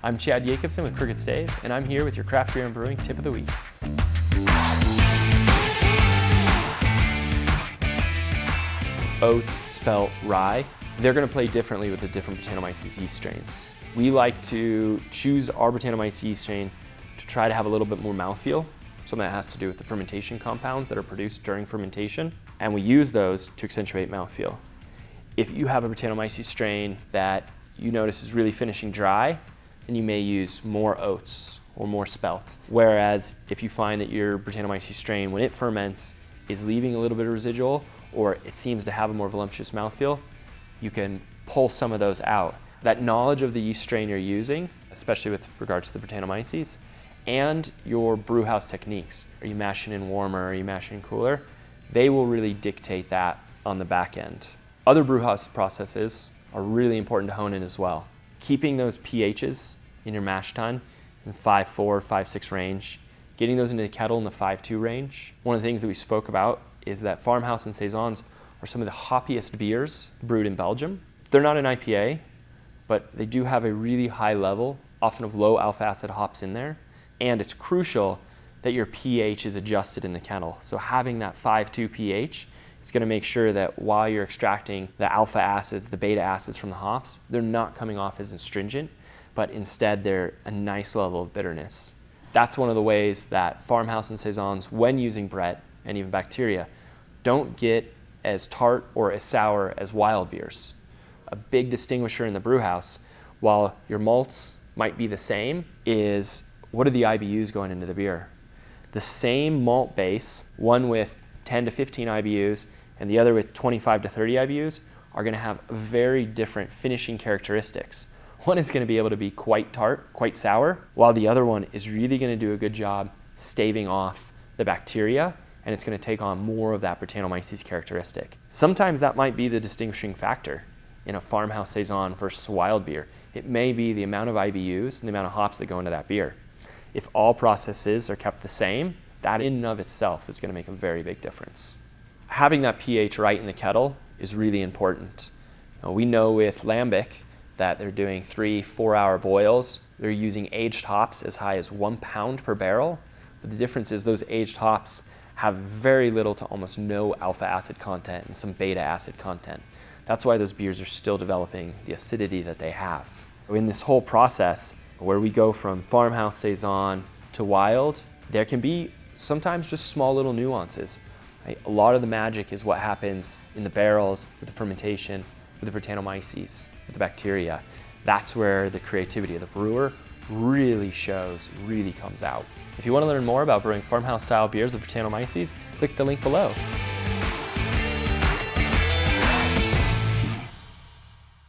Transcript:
I'm Chad Yakobson with Stave, and I'm here with your craft beer and brewing tip of the week. Oats, spelt, rye, they're going to play differently with the different Brettanomyces yeast strains. We like to choose our Brettanomyces yeast strain to try to have a little bit more mouthfeel, something that has to do with the fermentation compounds that are produced during fermentation, and we use those to accentuate mouthfeel. If you have a Brettanomyces strain that you notice is really finishing dry, then you may use more oats or more spelt. Whereas if you find that your Brettanomyces strain, when it ferments, is leaving a little bit of residual, or it seems to have a more voluptuous mouthfeel, you can pull some of those out. That knowledge of the yeast strain you're using, especially with regards to the Brettanomyces, and your brew house techniques. Are you mashing in warmer? Are you mashing in cooler? They will really dictate that on the back end. Other brew house processes are really important to hone in as well. Keeping those pHs in your mash tun in 5.4, 5.6 range, getting those into the kettle in the 5.2 range. One of the things that we spoke about is that Farmhouse and Saisons are some of the hoppiest beers brewed in Belgium. They're not an IPA, but they do have a really high level, often of low alpha acid hops in there. And it's crucial that your pH is adjusted in the kettle. So having that 5.2 pH is going to make sure that while you're extracting the alpha acids, the beta acids from the hops, they're not coming off as astringent, but instead they're a nice level of bitterness. That's one of the ways that Farmhouse and Saisons, when using Brett and even bacteria, don't get as tart or as sour as wild beers. A big distinguisher in the brew house, while your malts might be the same, is what are the IBUs going into the beer? The same malt base, one with 10 to 15 IBUs and the other with 25 to 30 IBUs, are going to have very different finishing characteristics. One is going to be able to be quite tart, quite sour, while the other one is really going to do a good job staving off the bacteria, and it's going to take on more of that Brettanomyces characteristic. Sometimes that might be the distinguishing factor in a farmhouse saison versus a wild beer. It may be the amount of IBUs and the amount of hops that go into that beer. If all processes are kept the same, that in and of itself is going to make a very big difference. Having that pH right in the kettle is really important. We know with lambic that they're doing 3-4 hour boils. They're using aged hops as high as 1 pound per barrel. But the difference is those aged hops have very little to almost no alpha acid content and some beta acid content. That's why those beers are still developing the acidity that they have. In this whole process, where we go from farmhouse saison to wild, there can be sometimes just small little nuances. A lot of the magic is what happens in the barrels with the fermentation, with the Brettanomyces, with the bacteria. That's where the creativity of the brewer really shows, really comes out. If you want to learn more about brewing farmhouse style beers with Brettanomyces, click the link below.